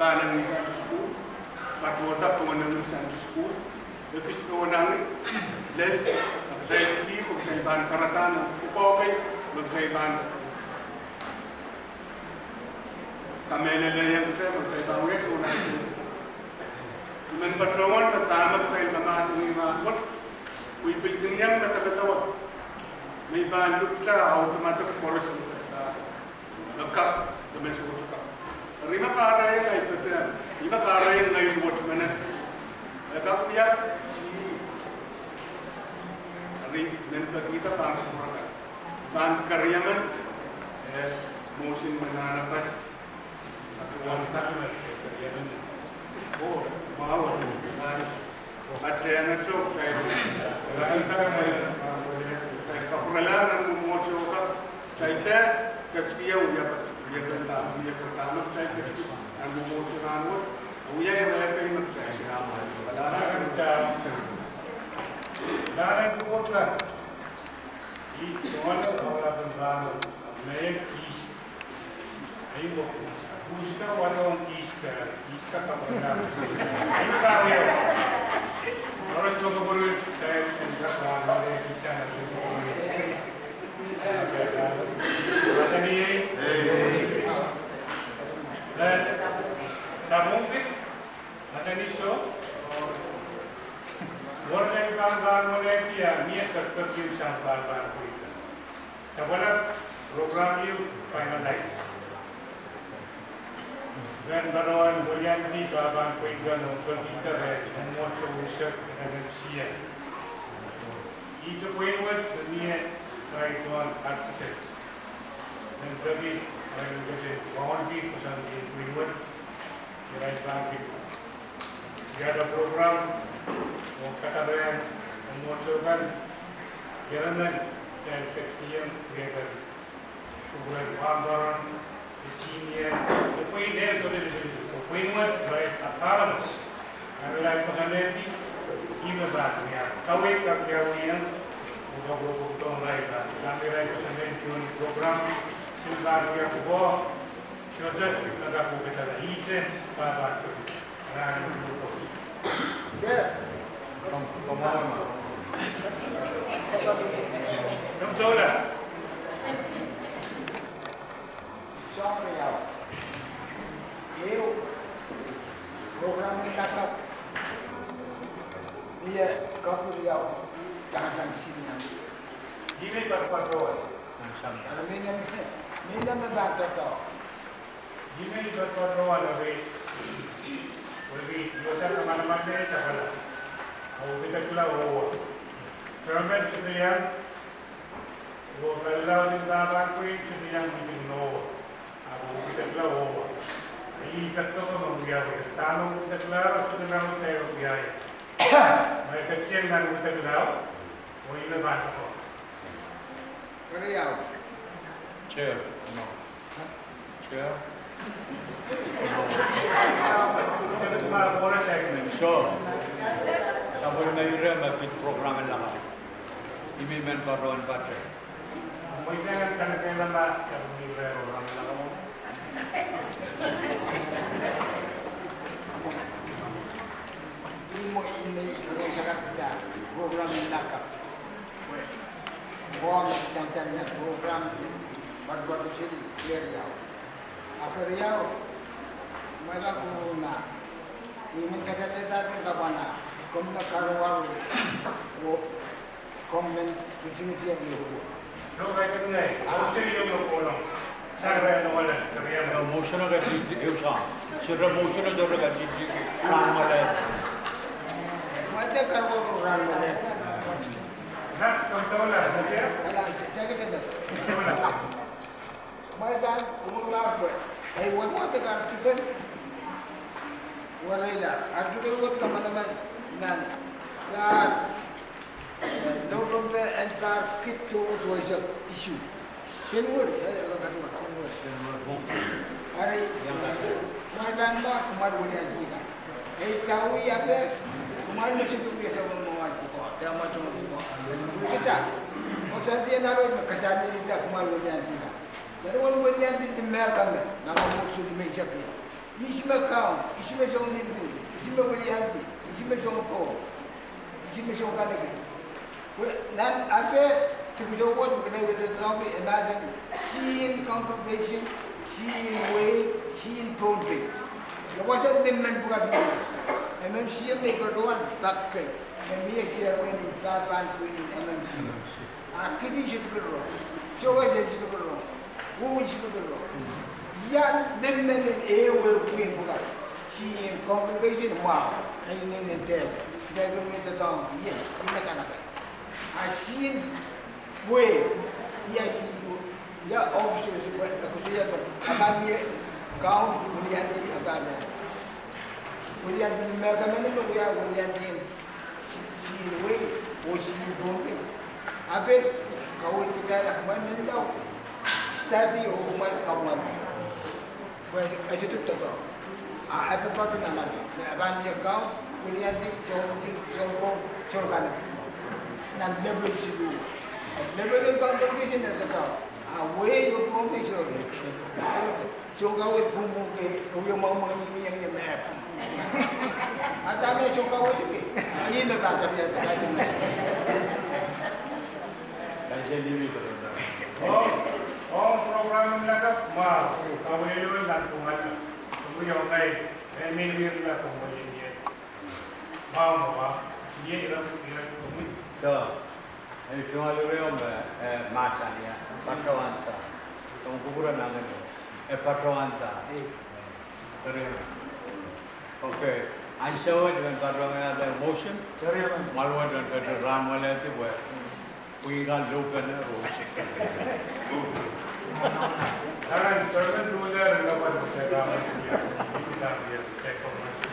banang ni sa school, patuota ko man sa school, ikis ko nang len, saya si ko kay ban karatan, ko kay kay ban kamena na yang kay ban wes una. Men patrawan pertama kay mama sini makot, kui building yang nakatawa. May ban lukta automatic policy lekap dengan suka. Lima karya yang itu tu, lima karya yang lain buat mana? Lekap dia si, hari nanti kita bangun orang, bangun karya mana? Musim mana pas? Oh, mau. Baca yang cok, saya kita kapularan mo cok, saya kecil dia pertama saya kecil dan memutuskan uya yang mereka ini saya sama darah macam darah kuatlah ini orang orang bersama mereka kis ini bukan orang kis kapularan ini kau ya harus mengumpulkan saya enggak ada kisah dan sabung ni, macam ni so, orang yang kawan mulai dia ni terkejut sampai kita. Sebab program ini finalize. Dan baruan bulan ni kawan kita untuk kita semua usaha dengan siapa. Itu poin ni. Try to architect and David and get a volunteer person in Greenwood, the right bank. We had a program of Katabayan and Mochogan, Yaraman, and XPM, we had a program Farm, the senior, the point there, so that the Greenwood, right, a Parliament, and we like personality, even that we have. Kawit Kakiawian. Grupo tong lain, kami lain kesannya pun program silbar dia kubo, project kita kubo kita dah ijen pada tu, kerana grupo. Cek, komando. Betul lah. Siapa ya? Eu program kita kap, dia kap dia. Jangan sini nanti. Ini berpaduan. Kalau minyak membantu tu. Ini berpaduan lebih dosa kemana-mana sahaja. Oh kita pula kerana sebenarnya, kalau kita lakukan sebenarnya mungkin no. Aku kita pula ini kita tu mengiyakan. Tahu kita pula sebenarnya saya mengiyakan. Mereka kecil dan kita pula. Oh, ini banyak kok. Kerja. Chair. No. Chair. Kita boleh segmen. Sure. Sampai nanti kita program lama. Ini memang baruan baca. Mungkin kan kita lama sampai program lama. Ini kalau sangat tidak program lengkap. Bom cancangnya program berbuat sendiri dia. Apa dia? Mereka guna. Ini kata kita tu mana? Komna karuan, komen begini dia dulu. So kayak ni, aku sendiri yang berkolong. Saya yang awalnya kerja. Motion agak tinggi, usah. Sudah motion agak tinggi. Ramai. Macam karuan ramai. Nah, controller, betul? Saya kena. Macam umur apa? Wala dengan artikel. Wala ila. Artikel buat teman-teman nan. Dan November entire crypto was an issue. Silver, hari macam apa kemarin kita. Tahu ya ke? Kemarin masih tu biasa memawat kita. Dia macam kita. Masa dia naruh kesan dia kemarin kita. Jadi orang yang di mereka nama musuh Malaysia ni, 20명 가운, 20명 정민들, 20명 권리한지, 20명 정고, 20명 정가되기. 난 앞에 주구조건 그래도 나오기 에마전 시인 congregation, 시인 way, 시인 poetry. Lepasan teman buat ni, MMC ni berdoan pakai, MBA siapa ni, kapan ni MMC. Akhirnya siapa berdoa, coba jadi siapa berdoa, bukan siapa berdoa. Yang teman ni way bukan, si congregation wow, ini nanti, jadi kita tahu dia, ini kan apa? Asin way, ya officer buat aku siapa, apa dia? Kau kemudian di apa? Kemudian mereka mana mereka kemudian di siwe, osi bumi. Apa kau itu kan mana tahu? Studi hukuman kawan. Buat itu tu tahu. Apa patu nama? Abang dia kau kemudian di sorkan. Nanti level situ. Level kau berkaitan dengan tahu. Way hukum itu. So kawit pumuki, yung mga niyang yung map. At dami so kawit eh. Ayun na tatabi at kanyang map. program nila kawilo lang kung ano. Kumuyaw kay, minir na kung mali niya. Mo ba? Hindi ilang kumit. So, ay tumaluro yung masa niya, patawanta. Itong kukuran namin yun. Patawanta. Okay. Answer dengan patawanta ada motion. Maluan dan ada ram wala itu buat. Kuiran lokan rosi. Karena certain ruler dapat saya ramai dia. Kita dia cek informasi